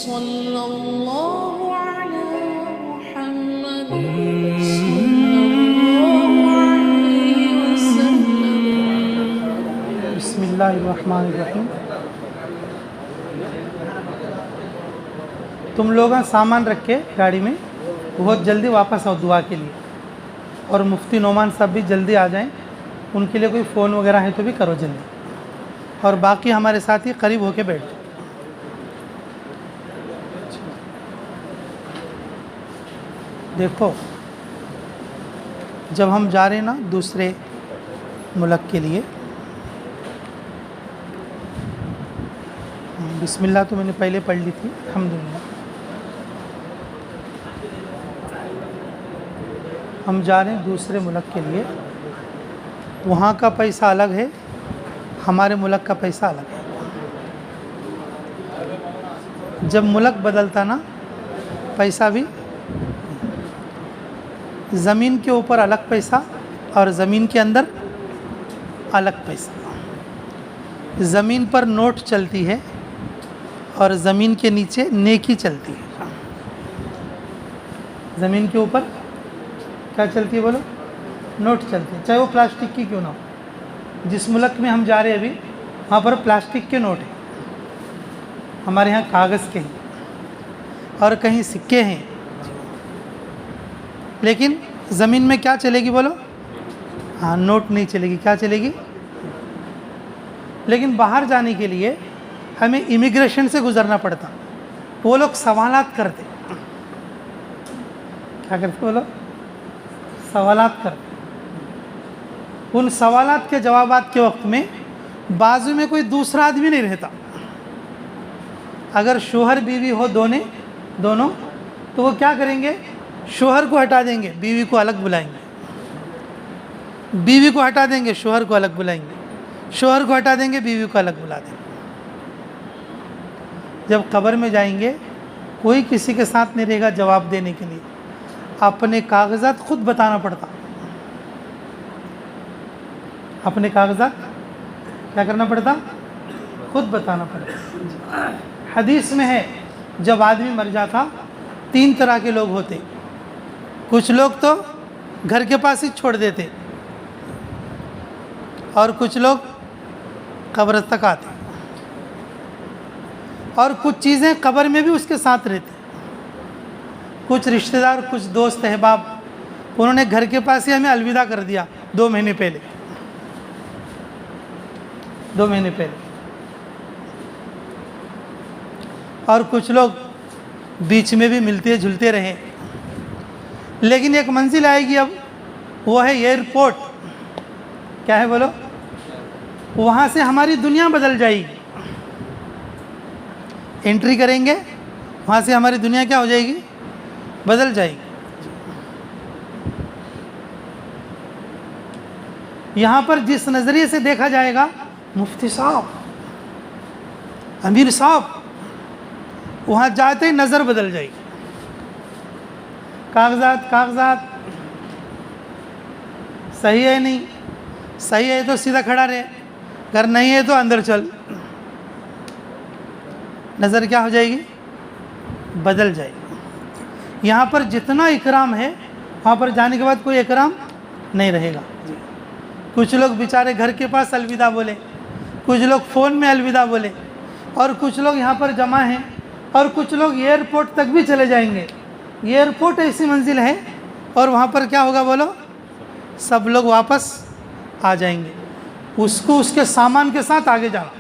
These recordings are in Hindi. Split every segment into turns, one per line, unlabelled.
सल्लल्लाहु अला मुहम्मद सल्लल्लाहु अलैहि वसल्लम।
बिस्मिल्लाहिर्रहमानिर्रहीम। तुम लोग सामान रख के गाड़ी में बहुत जल्दी वापस आओ दुआ के लिए, और मुफ्ती नोमान साहब भी जल्दी आ जाएं। उनके लिए कोई फ़ोन वगैरह है तो भी करो जल्दी, और बाकी हमारे साथ ही करीब होके बैठ जाओ। देखो, जब हम जा रहे हैं ना दूसरे मुल्क के लिए, बिस्मिल्लाह तो मैंने पहले पढ़ ली थी, अल्हम्दुलिल्लाह। हम जा रहे हैं दूसरे मुल्क के लिए, वहाँ का पैसा अलग है, हमारे मुल्क का पैसा अलग है। जब मुल्क बदलता ना, पैसा भी, ज़मीन के ऊपर अलग पैसा और ज़मीन के अंदर अलग पैसा। ज़मीन पर नोट चलती है और ज़मीन के नीचे नेकी चलती है। ज़मीन के ऊपर क्या चलती है बोलो? नोट चलती है, चाहे वो प्लास्टिक की क्यों ना हो। जिस मुल्क में हम जा रहे हैं अभी, वहाँ पर प्लास्टिक के नोट हैं, हमारे यहाँ कागज़ के हैं, और कहीं सिक्के हैं। लेकिन ज़मीन में क्या चलेगी बोलो? हाँ, नोट नहीं चलेगी। क्या चलेगी? लेकिन बाहर जाने के लिए हमें इमिग्रेशन से गुज़रना पड़ता। वो लोग सवालात करते। क्या करते बोलो? सवालात करते। उन सवालात के जवाबात के वक्त में बाजू में कोई दूसरा आदमी नहीं रहता। अगर शोहर बीवी हो दोनों, तो वो क्या करेंगे? शोहर को हटा देंगे, बीवी को अलग बुलाएंगे। बीवी को हटा देंगे, शोहर को अलग बुलाएंगे। शोहर को हटा देंगे, बीवी को अलग बुला देंगे। जब कब्र में जाएंगे, कोई किसी के साथ नहीं रहेगा जवाब देने के लिए। अपने कागजात खुद बताना पड़ता। अपने कागजात क्या करना पड़ता? खुद बताना पड़ता। हदीस में है, जब आदमी मर जाता, 3 तरह के लोग होते। कुछ लोग तो घर के पास ही छोड़ देते, और कुछ लोग कब्र तक आते, और कुछ चीज़ें कब्र में भी उसके साथ रहती। कुछ रिश्तेदार, कुछ दोस्त अहबाब, उन्होंने घर के पास ही हमें अलविदा कर दिया 2 महीने पहले। 2 महीने पहले। और कुछ लोग बीच में भी मिलते जुलते रहे। लेकिन एक मंजिल आएगी अब, वो है एयरपोर्ट। क्या है बोलो? वहाँ से हमारी दुनिया बदल जाएगी। एंट्री करेंगे, वहाँ से हमारी दुनिया क्या हो जाएगी? बदल जाएगी। यहाँ पर जिस नज़रिए से देखा जाएगा, मुफ्ती साहब, अमीर साहब, वहाँ जाते ही नज़र बदल जाएगी। कागजात सही है, नहीं सही है तो सीधा खड़ा रहे, अगर नहीं है तो अंदर चल। नज़र क्या हो जाएगी? बदल जाएगी। यहाँ पर जितना इकराम है, वहाँ पर जाने के बाद कोई इकराम नहीं रहेगा। कुछ लोग बेचारे घर के पास अलविदा बोले, कुछ लोग फ़ोन में अलविदा बोले, और कुछ लोग यहाँ पर जमा हैं, और कुछ लोग एयरपोर्ट तक भी चले जाएंगे। एयरपोर्ट ऐसी मंजिल है, और वहाँ पर क्या होगा बोलो? सब लोग वापस आ जाएंगे। उसको उसके सामान के साथ आगे जाना।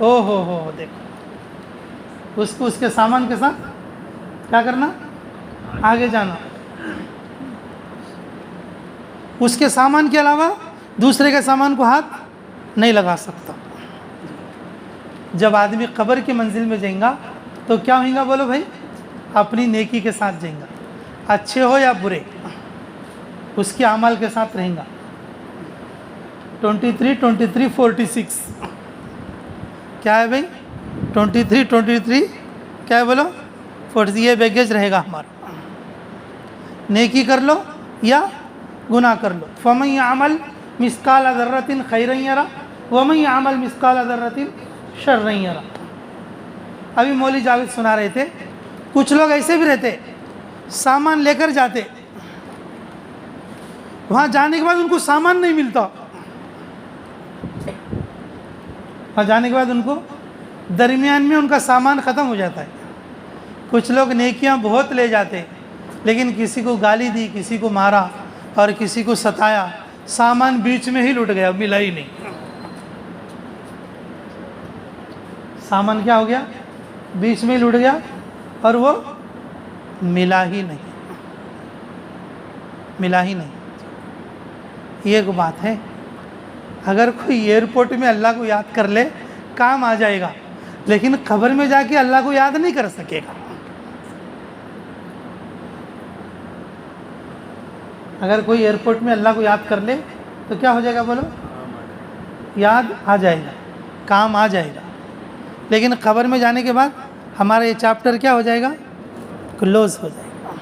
ओ हो देखो, उसको उसके सामान के साथ क्या करना? आगे जाना। उसके सामान के अलावा दूसरे के सामान को हाथ नहीं लगा सकता। जब आदमी कब्र की मंजिल में जाएगा तो क्या होगा बोलो भाई? अपनी नेकी के साथ जाएगा, अच्छे हो या बुरे, उसके अमल के साथ रहेगा। 23, 46 क्या है भाई? 23 क्या है बोलो? 40। ये बैगेज रहेगा हमारा। नेकी कर लो या गुनाह कर लो। फमन यअमल मिस्काल ज़र्रतिन खैरन यरा वमन यअमल मिस्काल ज़र्रतिन शर्रन यरा। अभी मौली जावेद सुना रहे थे, कुछ लोग ऐसे भी रहते, सामान लेकर जाते, वहाँ जाने के बाद उनको सामान नहीं मिलता, वहाँ जाने के बाद उनको दरमियान में उनका सामान ख़त्म हो जाता है। कुछ लोग नेकियां बहुत ले जाते, लेकिन किसी को गाली दी, किसी को मारा और किसी को सताया, सामान बीच में ही लुट गया, मिला ही नहीं। सामान क्या हो गया? बीच में ही लुट गया और वो मिला ही नहीं, मिला ही नहीं। ये एक बात है, अगर कोई एयरपोर्ट में अल्लाह को याद कर ले काम आ जाएगा, लेकिन कब्र में जाके अल्लाह को याद नहीं कर सकेगा। अगर कोई एयरपोर्ट में अल्लाह को याद कर ले तो क्या हो जाएगा? बोलो, याद आ जाएगा, काम आ जाएगा। लेकिन कब्र में जाने के बाद हमारा ये चैप्टर क्या हो जाएगा? क्लोज हो जाएगा,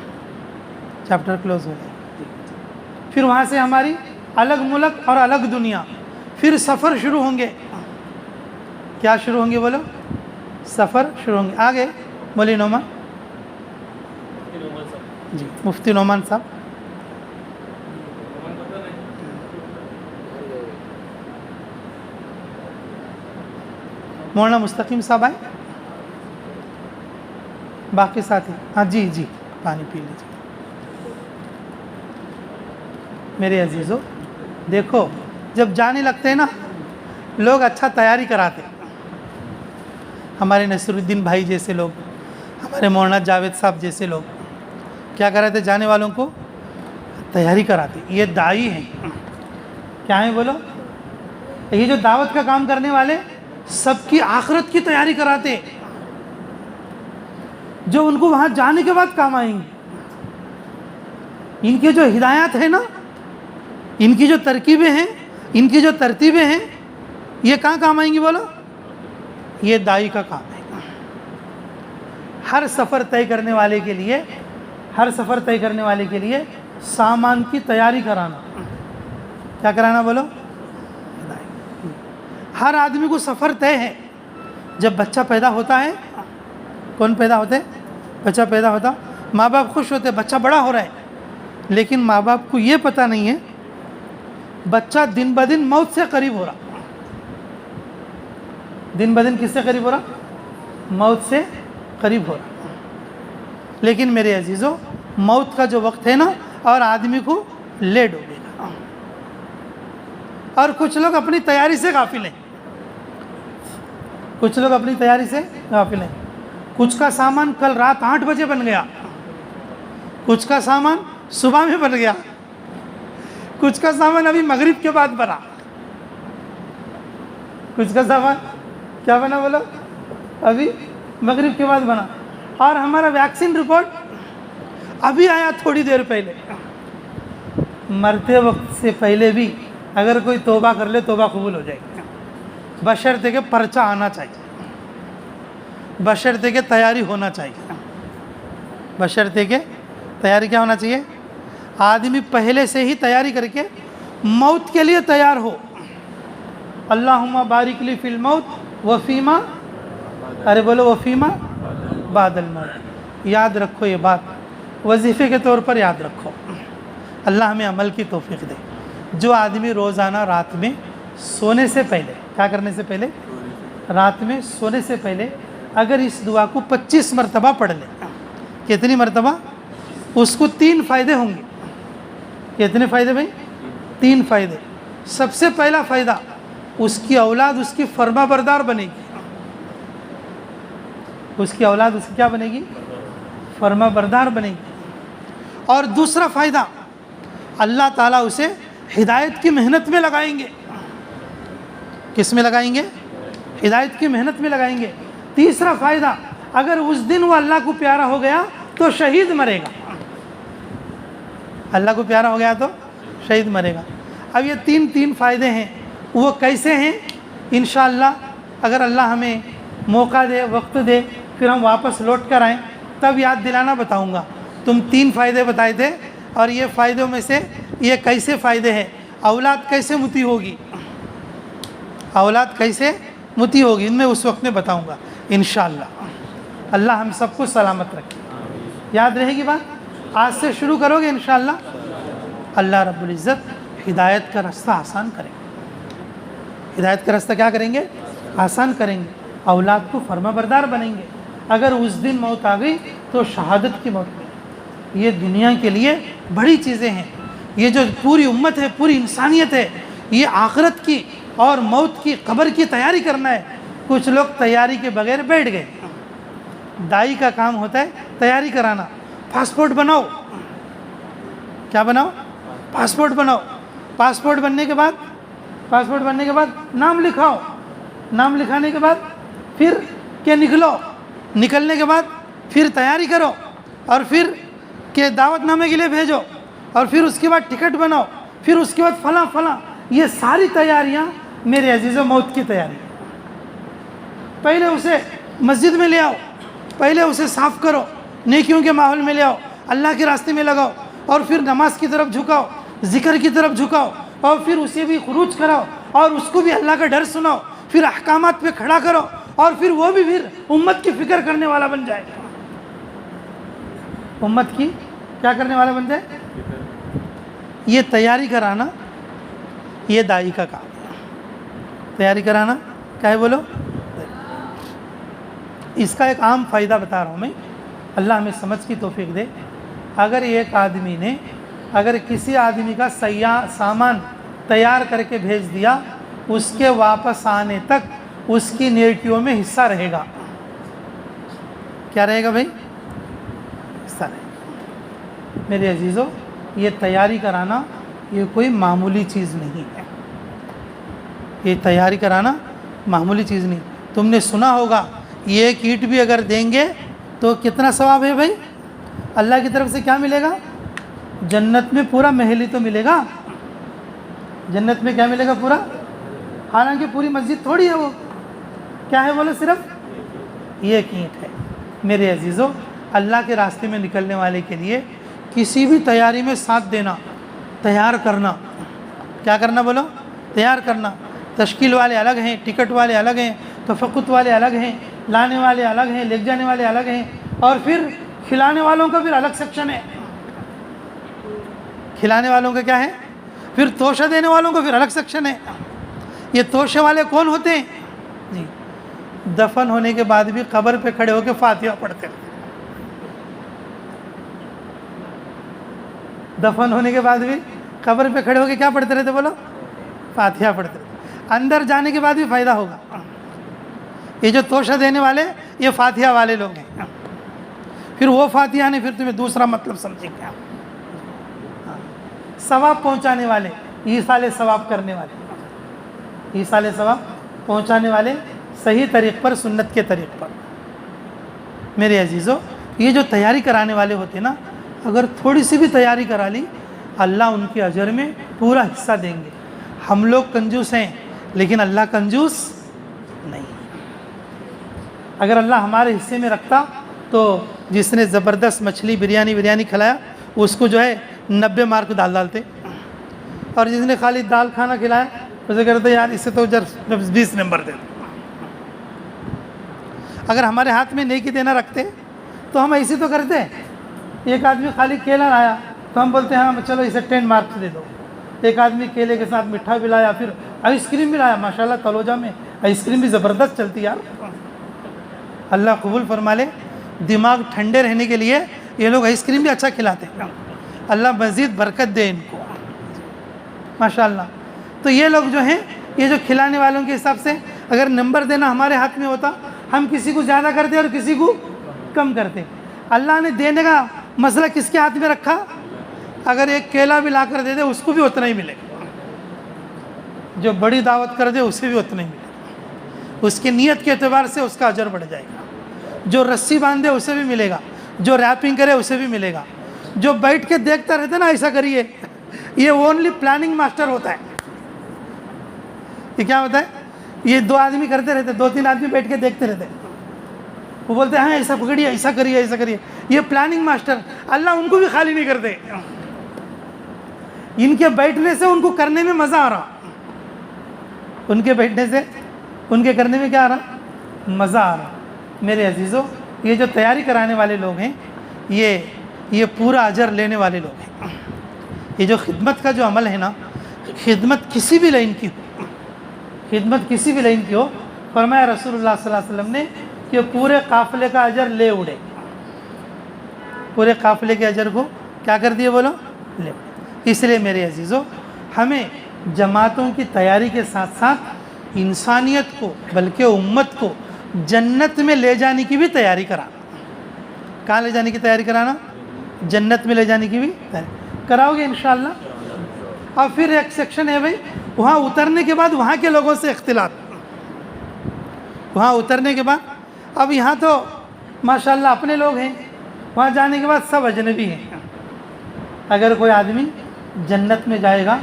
चैप्टर क्लोज हो जाएगा। फिर वहाँ से हमारी अलग मुल्क और अलग दुनिया, फिर सफ़र शुरू होंगे। क्या शुरू होंगे? बोलो, सफ़र शुरू होंगे। आगे मौलवी नोमान जी, मुफ्ती नोमान साहब। मौलाना मुस्तकीम साहब आए, बाकी साथी। हाँ जी जी, पानी पी लीजिए। मेरे अजीज़ों, देखो जब जाने लगते हैं ना लोग, अच्छा तैयारी कराते। हमारे नसरुद्दीन भाई जैसे लोग, हमारे मौलाना जावेद साहब जैसे लोग क्या कराते? जाने वालों को तैयारी कराते। ये दाई हैं, क्या है बोलो? ये जो दावत का काम करने वाले सबकी आखिरत की तैयारी कराते, जो उनको वहाँ जाने के बाद काम आएंगे। इनके जो हिदायत है ना, इनकी जो तरकीबें हैं, इनकी जो तरतीबें हैं, ये कहाँ काम आएंगी बोलो? ये दाई का काम है। हर सफ़र तय करने वाले के लिए, हर सफ़र तय करने वाले के लिए सामान की तैयारी कराना। क्या कराना बोलो? हर आदमी को सफ़र तय है। जब बच्चा पैदा होता है, कौन पैदा होते? बच्चा पैदा होता, माँ बाप खुश होते, बच्चा बड़ा हो रहा है। लेकिन माँ बाप को ये पता नहीं है बच्चा दिन ब दिन मौत से करीब हो रहा। दिन ब दिन किससे करीब हो रहा? मौत से करीब हो रहा। लेकिन मेरे अजीज़ों, मौत का जो वक्त है ना, और आदमी को ले डूबेगा। और कुछ लोग अपनी तैयारी से गाफिल हैं, कुछ लोग अपनी तैयारी से गाफिल हैं। कुछ का सामान कल रात 8 बजे बन गया, कुछ का सामान सुबह में बन गया, कुछ का सामान अभी मगरिब के बाद बना, कुछ का सामान क्या बना बोलो? अभी मगरिब के बाद बना। और हमारा वैक्सीन रिपोर्ट अभी आया थोड़ी देर पहले। मरते वक्त से पहले भी अगर कोई तौबा कर ले, तौबा कबूल हो जाएगी, बशर्ते के पर्चा आना चाहिए, बशर्ते के तैयारी होना चाहिए। बशर्ते के तैयारी क्या होना चाहिए? आदमी पहले से ही तैयारी करके मौत के लिए तैयार हो। अल्लाहुम्मा बारिक ली फिल मौत वफ़ीमा, अरे बोलो वफ़ीमा बादल मौत। याद रखो ये बात, वजीफ़े के तौर पर याद रखो। अल्लाह हमें अमल की तौफीक दे। जो आदमी रोज़ाना रात में सोने से पहले, क्या करने से पहले? रात में सोने से पहले अगर इस दुआ को 25 मरतबा पढ़ ले, कितनी मरतबा? उसको 3 फ़ायदे होंगे। कितने फ़ायदे भाई? 3 फ़ायदे। सबसे पहला फ़ायदा, उसकी औलाद उसकी फर्माबरदार बनेगी। उसकी औलाद उसकी क्या बनेगी? फर्माबरदार बनेगी। और दूसरा फ़ायदा, अल्लाह ताला उसे हिदायत की मेहनत में लगाएंगे। किस में लगाएंगे? हिदायत की मेहनत में लगाएंगे। तीसरा फ़ायदा, अगर उस दिन वो अल्लाह को प्यारा हो गया तो शहीद मरेगा। अल्लाह को प्यारा हो गया तो शहीद मरेगा। अब ये तीन फ़ायदे हैं। वो कैसे हैं? इंशाअल्लाह अगर अल्लाह हमें मौका दे, वक्त दे, फिर हम वापस लौट कर आएँ तब याद दिलाना बताऊँगा। तुम 3 फ़ायदे बताए थे, और ये फ़ायदों में से ये कैसे फ़ायदे हैं, औलाद कैसे मुती होगी, औलाद कैसे मुती होगी, इनमें उस वक्त में बताऊँगा इंशाअल्लाह। अल्लाह हम सबको सलामत रखे। याद रहेगी बात, आज से शुरू करोगे इंशाअल्लाह, अल्लाह रब्बुल इज़्ज़त हिदायत का रास्ता आसान करेंगे। हिदायत का रास्ता क्या करेंगे? आसान करेंगे। औलाद को फर्माबरदार बनेंगे। अगर उस दिन मौत आ गई तो शहादत की मौत मिले। ये दुनिया के लिए बड़ी चीज़ें हैं। ये जो पूरी उम्मत है, पूरी इंसानियत है, ये आखिरत की और मौत की, कब्र की तैयारी करना है। कुछ लोग तैयारी के बगैर बैठ गए। दाई का काम होता है तैयारी कराना। पासपोर्ट बनाओ, क्या बनाओ? पासपोर्ट बनाओ। पासपोर्ट बनने के बाद नाम लिखाओ। नाम लिखाने के बाद फिर के निकलो। निकलने के बाद फिर तैयारी करो और फिर के दावतनामे के लिए भेजो और फिर उसके बाद टिकट बनाओ, फिर उसके बाद फला फला। ये सारी तैयारियां मेरे अजीज़ों मौत की तैयारी। पहले उसे मस्जिद में ले आओ, पहले उसे साफ़ करो, नेकियों के माहौल में ले आओ, अल्लाह के रास्ते में लगाओ और फिर नमाज की तरफ झुकाओ, ज़िक्र की तरफ झुकाओ और फिर उसे भी खुरूज कराओ और उसको भी अल्लाह का डर सुनाओ, फिर अहकामात पे खड़ा करो और फिर वो भी फिर उम्मत की फ़िक्र करने वाला बन जाए। उम्मत की क्या करने वाला बन जाए? ये तैयारी कराना, ये दाई का काम है। तैयारी कराना क्या है बोलो? इसका एक आम फ़ायदा बता रहा हूँ मैं, अल्लाह हमें समझ की तौफीक दे। अगर एक आदमी ने, अगर किसी आदमी का सामान तैयार करके भेज दिया, उसके वापस आने तक उसकी नेकियों में हिस्सा रहेगा। क्या रहेगा भाई? हिस्सा रहेगा। मेरे अजीज़ों, ये तैयारी कराना ये कोई मामूली चीज़ नहीं है। ये तैयारी कराना मामूली चीज़ नहीं। तुमने सुना होगा ये कीट भी अगर देंगे तो कितना सवाब है भाई? अल्लाह की तरफ से क्या मिलेगा? जन्नत में पूरा महल ही तो मिलेगा। जन्नत में क्या मिलेगा? पूरा। हालांकि पूरी मस्जिद थोड़ी है वो, क्या है बोलो? सिर्फ ये कीट है। मेरे अजीज़ों, अल्लाह के रास्ते में निकलने वाले के लिए किसी भी तैयारी में साथ देना, तैयार करना। क्या करना बोलो? तैयार करना। तश्कील वाले अलग हैं, टिकट वाले अलग हैं, तफक्कुत वाले अलग हैं, लाने वाले अलग हैं, ले जाने वाले अलग हैं और फिर खिलाने वालों का फिर अलग सेक्शन है। खिलाने वालों का क्या है? फिर तोशा देने वालों का फिर अलग सेक्शन है। ये तोशे वाले कौन होते हैं जी? दफन होने के बाद भी कब्र पे खड़े होकर फातिहा पढ़ते हैं। दफन होने के बाद भी कब्र पे खड़े होकर क्या पढ़ते रहते बोलो? फातिहा पढ़ते रहते। अंदर जाने के बाद भी फ़ायदा होगा। ये जो तोशा देने वाले ये फातिहा वाले लोग हैं। फिर वो फातिहा ने फिर तुम्हें दूसरा मतलब समझेंगे। सवाब पहुंचाने वाले, ईसाले सवाब करने वाले, ईसाले सवाब पहुंचाने वाले सही तरीक़ पर, सुन्नत के तरीक़ पर। मेरे अजीज़ों, ये जो तैयारी कराने वाले होते ना, अगर थोड़ी सी भी तैयारी करा ली, अल्लाह उनके अजर में पूरा हिस्सा देंगे। हम लोग कंजूस हैं लेकिन अल्लाह कंजूस नहीं। अगर अल्लाह हमारे हिस्से में रखता तो जिसने ज़बरदस्त मछली बिरयानी खिलाया उसको जो है 90 मार्क डालते, और जिसने खाली दाल खाना खिलाया उसे कहते यार इससे तो 20 नंबर दे। अगर हमारे हाथ में नेकी देना रखते तो हम ऐसे तो करते। एक आदमी खाली केला लाया तो हम बोलते हैं हाँ चलो इसे 10 मार्क्स दे दो। एक आदमी केले के साथ मिठा भी लाया, फिर आइसक्रीम भी लाया। माशाल्लाह तलोजा में आइसक्रीम भी ज़बरदस्त चलती यार। अल्लाह कबूल फरमा ले। दिमाग ठंडे रहने के लिए ये लोग आइसक्रीम भी अच्छा खिलाते हैं। अल्लाह मज़ीद बरकत दे इनको माशाल्लाह। तो ये लोग जो हैं, ये जो खिलाने वालों के हिसाब से अगर नंबर देना हमारे हाथ में होता, हम किसी को ज़्यादा करते और किसी को कम करते। अल्लाह ने देने का मसला किसके हाथ में रखा? अगर एक केला भी ला कर दे दे उसको भी उतना ही मिलेगा। जो बड़ी दावत कर दे उसे भी उतना ही मिलेगा। उसकी नीयत के एतबार से उसका अजर बढ़ जाएगा। जो रस्सी बांधे उसे भी मिलेगा, जो रैपिंग करे उसे भी मिलेगा। जो बैठ के देखता रहता ना ऐसा करिए, ये ओनली प्लानिंग मास्टर होता है। ये क्या होता है? ये 2 आदमी करते रहते, 2-3 आदमी बैठ के देखते रहते। वो बोलते हैं हाँ ऐसा पकड़िए, ऐसा करिए, ऐसा करिए। ये प्लानिंग मास्टर, अल्लाह उनको भी खाली नहीं करते। इनके बैठने से उनको करने में मज़ा आ रहा। उनके बैठने से उनके करने में क्या आ रहा? मज़ा आ रहा। मेरे अजीज़ों, ये जो तैयारी कराने वाले लोग हैं ये पूरा अजर लेने वाले लोग हैं। ये जो खिदमत का जो अमल है ना, खिदमत किसी भी लाइन की हो, खिदमत किसी भी लाइन की हो, फरमाया रसूलुल्लाह सल्लल्लाहु अलैहि वसल्लम ने कि पूरे काफ़िले का अजर ले उड़े, पूरे काफ़िले के अजर को क्या कर दिए बोलो, ले उड़े। इसलिए मेरे अजीज़ों, हमें जमातों की तैयारी के साथ साथ इंसानियत को बल्कि उम्मत को जन्नत में ले जाने की भी तैयारी कराना। कहाँ ले जाने की तैयारी कराना? जन्नत में ले जाने की भी तैयारी कराओगे इंशाअल्लाह। और फिर एक सेक्शन है भाई, वहाँ उतरने के बाद वहाँ के लोगों से इख्तिलात, वहाँ उतरने के बाद, अब यहाँ तो माशाअल्लाह अपने लोग हैं, वहाँ जाने के बाद सब अजनबी हैं। अगर कोई आदमी जन्नत में जाएगा,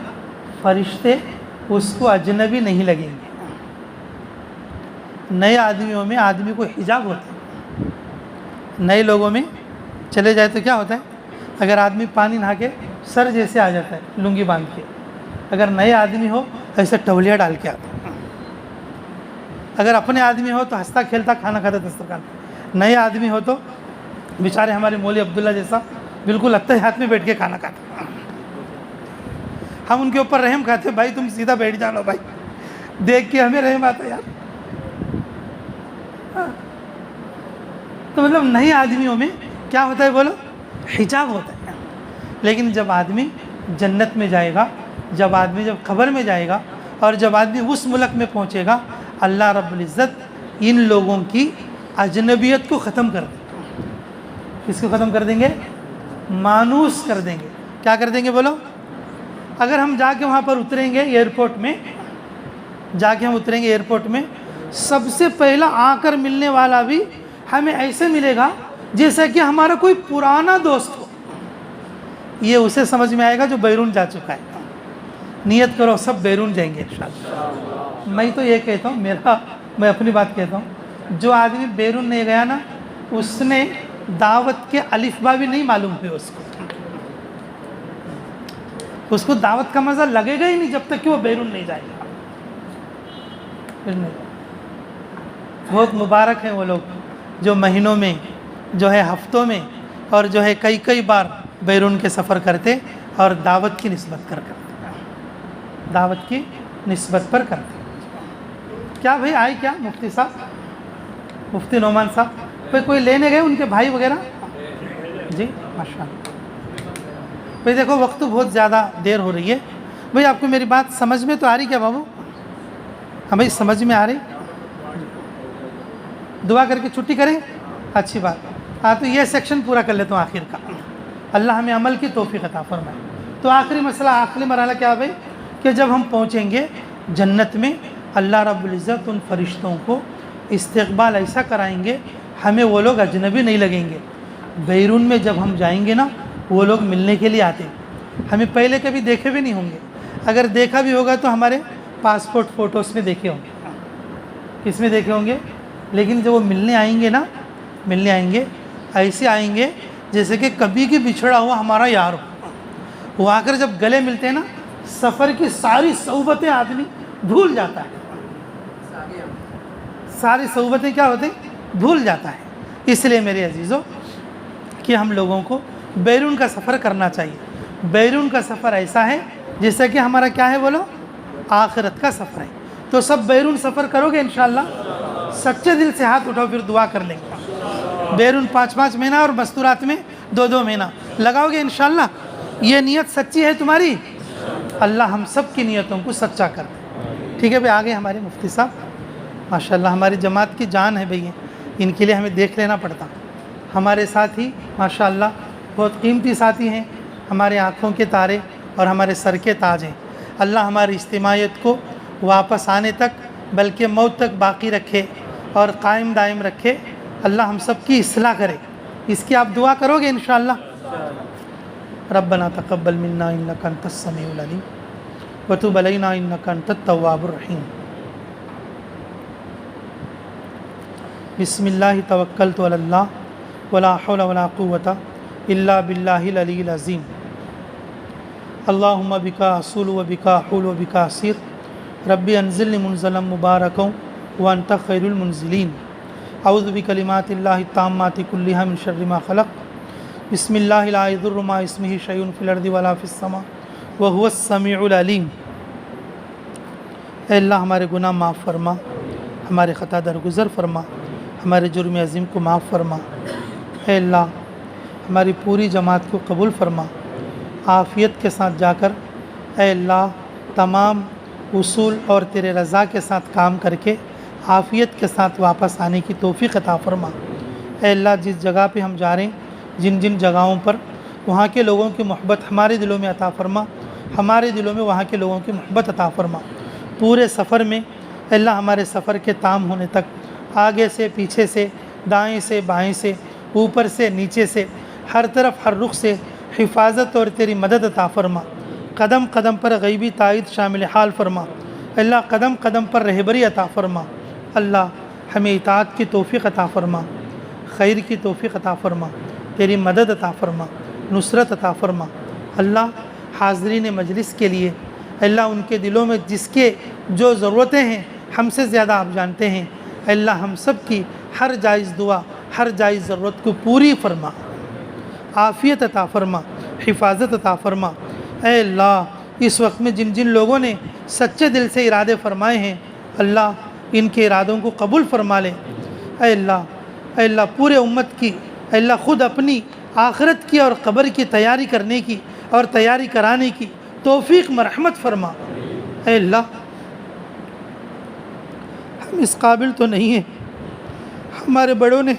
फरिश्ते उसको अजनबी नहीं लगेंगे। नए आदमियों में आदमी को हिजाब होता है, नए लोगों में चले जाए तो क्या होता है, अगर आदमी पानी नहा के सर जैसे आ जाता है लुंगी बांध के, अगर नए आदमी हो ऐसे टवलिया डाल के आता है, अगर अपने आदमी हो तो हंसता खेलता खाना खाता दस्तरखान, नए आदमी हो तो बेचारे हमारे मौली अब्दुल्ला जैसा बिल्कुल अत्ते हाथ में बैठ के खाना खाता। हम उनके ऊपर रहम खाते, भाई तुम सीधा बैठ जानो भाई, देख के हमें रहम आता यार। तो मतलब नए आदमियों में क्या होता है बोलो, हिजाब होता है। लेकिन जब आदमी जन्नत में जाएगा, जब आदमी जब खबर में जाएगा और जब आदमी उस मुल्क में पहुंचेगा, अल्लाह रब्बुल इज़्ज़त इन लोगों की अजनबियत को ख़त्म कर देंगे। किसको ख़त्म कर देंगे? मानूस कर देंगे। क्या कर देंगे बोलो? अगर हम जाके वहाँ पर उतरेंगे एयरपोर्ट में, जाके हम उतरेंगे एयरपोर्ट में, सबसे पहला आकर मिलने वाला भी हमें ऐसे मिलेगा जैसे कि हमारा कोई पुराना दोस्त हो। ये उसे समझ में आएगा जो बैरून जा चुका है। नियत करो सब बैरून जाएंगे इंशाअल्लाह। मैं तो ये कहता हूँ, मैं अपनी बात कहता हूँ, जो आदमी बैरून नहीं गया ना, उसने दावत के अलिफबा भी नहीं मालूम हुए उसको दावत का मज़ा लगेगा ही नहीं जब तक कि वो बैरून नहीं जाएगा। फिर नहीं। बहुत मुबारक हैं वो लोग जो महीनों में, जो है हफ्तों में, और जो है कई कई बार बैरून के सफ़र करते और दावत की निस्बत करते, दावत की निस्बत पर करते। क्या भाई आए क्या मुफ्ती साहब, मुफ्ती नोमान साहब, भाई कोई लेने गए उनके भाई वगैरह? जी माशाअल्लाह। भाई देखो वक्त तो बहुत ज़्यादा देर हो रही है। भाई आपको मेरी बात समझ में तो आ रही क्या बाबू? हाँ भाई समझ में आ रही? दुआ करके छुट्टी करें, अच्छी बात। हाँ तो ये सेक्शन पूरा कर लेता हूँ आखिर का। अल्लाह हमें अमल की तौफीक अता फरमाए। तो आखिरी मसला, आखिरी मरहला क्या भाई, कि जब हम पहुँचेंगे जन्नत में, अल्लाह रब्बुल इज़्ज़त उन फरिश्तों को इस्तक़बाल ऐसा कराएंगे, हमें वो लोग अजनबी नहीं लगेंगे। बैरून में जब हम जाएंगे ना, वो लोग मिलने के लिए आते, हमें पहले कभी देखे भी नहीं होंगे। अगर देखा भी होगा तो हमारे पासपोर्ट फ़ोटोज़ में देखे होंगे, किसमें देखे होंगे। लेकिन जब वो मिलने आएंगे ना, मिलने आएंगे ऐसे आएंगे जैसे कि कभी की बिछड़ा हुआ हमारा यार हो। वो आकर जब गले मिलते हैं ना, सफ़र की सारी सोबतें आदमी भूल जाता है, सारी सोबतें क्या होती भूल जाता है। इसलिए मेरे अजीज़ों कि हम लोगों को बैरून का सफ़र करना चाहिए। बैरून का सफ़र ऐसा है जैसे कि हमारा क्या है बोलो, आखिरत का सफ़र है। तो सब बैरून सफ़र करोगे इंशाअल्लाह? सच्चे दिल से हाथ उठाओ, फिर दुआ कर लेंगे। बैरून 5-5 महीना और मस्तूरात में 2-2 महीना लगाओगे इंशाअल्लाह? ये नीयत सच्ची है तुम्हारी? अल्लाह हम सब की नीयतों को सच्चा कर दे। ठीक है भाई, आगे हमारे मुफ्ती साहब माशाअल्लाह हमारी जमात की जान है भैया, इनके लिए हमें देख लेना पड़ता। हमारे साथी माशाअल्लाह बहुत कीमती साथी हैं, हमारे आँखों के तारे और हमारे सर के ताज हैं। अल्लाह हमारी इज्तिमायत को वापस आने तक बल्कि मौत तक बाकी रखे और कायम दायम रखे। अल्लाह हम सब की इस्लाह करे, इसकी आप दुआ करोगे इंशाअल्लाह? रब्बना तक़ब्बल मिन्ना इन्नका अंतस समीउल अलीम व तुब अलैना इन्नका अंतत तव्वाबुर रहीम। बिस्मिल्लाहि तवक्कलतु अलल्लाह वला हौला वला कुव्वता इल्ला बिल्लाहिल अलील अज़ीम। अल्लाहुम्मा बिका असूलु व बिका हुलु व बिका असीर रब्बी अनज़िलनी मुनज़लन मुबारकन व अंत खैरुल मुनज़िलीन। अऊज़ु बिकलिमातिल्लाहि ताम्माति कुल्लिहा मिन शर्रि मा खलक़ बिस्मिल्लाहि ला यदुर्रु मा इस्मिहि शैउन फिल अर्दि वला फिस समा व हुवस समीउल अलीम। ऐ अल्लाह हमारे गुनाह माफ़ फरमा, हमारे ख़ता दरगुज़र फरमा, हमारे जुर्म अज़ीम को माफ़ फरमा। ऐ अल्लाह हमारी पूरी जमात को कबूल फरमा, आफ़ियत के साथ जाकर ऐ अल्लाह तमाम उसूल और तेरे रज़ा के साथ काम करके आफ़ियत के साथ वापस आने की तौफ़ीक़ अता फ़रमा। ऐ अल्लाह जिस जगह पे हम जा रहे हैं, जिन जिन जगहों पर, वहाँ के लोगों की मोहब्बत हमारे दिलों में अता फ़रमा, हमारे दिलों में वहाँ के लोगों की मोहब्बत अता फ़रमा। पूरे सफ़र में अल्लाह हमारे सफ़र के ताम होने तक आगे से पीछे से, दाएँ से बाएँ से, ऊपर से नीचे से, हर तरफ हर रुख से हिफाजत और तेरी मदद अता फ़रमा। कदम कदम पर गैबी तायद शामिल हाल फरमा। अल्लाह कदम कदम पर रहबरी अता फ़रमा। अल्लाह हमें इताअत की तौफ़ीक़ अता फ़रमा, खैर की तौफ़ीक़ अता फ़रमा, तेरी मदद अता फ़रमा, नुसरत अता फ़रमा। अल्लाह हाज़रीन मजलिस के लिए अल्लाह उनके दिलों में जिसके जो ज़रूरतें हैं हमसे ज़्यादा आप जानते हैं। अल्लाह हम सब की हर जायज़ दुआ, हर जायज़ ज़रूरत को पूरी फरमा, आफ़ियत अता फ़रमा, हिफाजत अता फ़रमा। ऐ अल्लाह इस वक्त में जिन जिन लोगों ने सच्चे दिल से इरादे फ़रमाए हैं, अल्लाह इनके इरादों को कबूल फ़रमा ले। ऐ अल्लाह पूरे उम्मत की अल्लाह ख़ुद अपनी आखिरत की और क़ब्र की तैयारी करने की और तैयारी कराने की तौफ़ीक़ मरहमत फ़रमा। ऐ अल्लाह हम इस काबिल तो नहीं हैं, हमारे बड़ों ने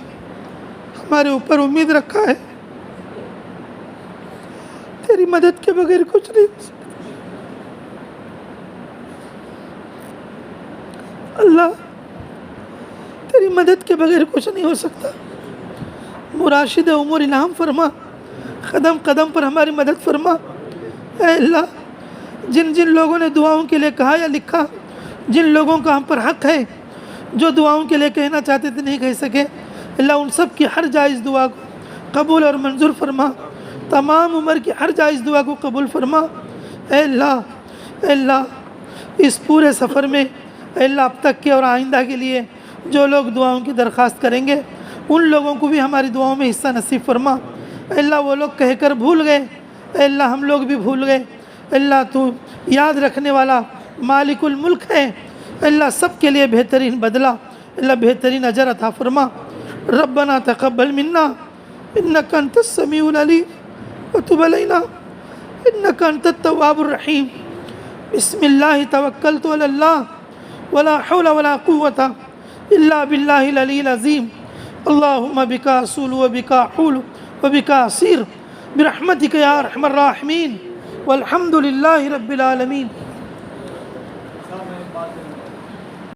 हमारे ऊपर उम्मीद रखा है, तेरी मदद के बगैर कुछ नहीं हो सकता। अल्लाह तेरी मदद के बगैर कुछ नहीं हो सकता। मुराशिद उमर इनाम फरमा, कदम कदम पर हमारी मदद फरमा। ऐ अल्लाह जिन जिन लोगों ने दुआओं के लिए कहा या लिखा, जिन लोगों का हम पर हक़ है, जो दुआओं के लिए कहना चाहते थे नहीं कह सके, अल्लाह उन सब की हर जायज़ दुआ को कबूल और मंजूर फरमा। तमाम उम्र की हर जायज़ दुआ को कबूल फरमा। ऐ अल्लाह इस पूरे सफ़र में अल्लाह अब तक के और आइंदा के लिए जो लोग दुआओं की दरख्वास्त करेंगे, उन लोगों को भी हमारी दुआओं में हिस्सा नसीब फरमा। अल्लाह वो लोग कहकर भूल गए, अल्लाह हम लोग भी भूल गए। अल्लाह तू याद रखने वाला मालिकुल मुल्क है। अल्लाह सब के लिए बेहतरीन बदला, अल्लाह बेहतरीन अजर अता फरमा। रब्बना तक़ब्बल मिन्ना इन्नका अंतस समीउल अलीम व तुब अलैना इन्नका अंतत तव्वाबुर रहीम। बिस्मिल्लाहि तवक्कलतु अलल्लाह वला हौला वला कुव्वता इल्ला बिल्लाहिल अलील अज़ीम। अल्लाहुम्मा बिका असूलु व बिका अहूलु व बिका असीर बिरहमतिका या अरहमर राहिमीन वल्हम्दुलिल्लाहि रब्बिल आलमीन।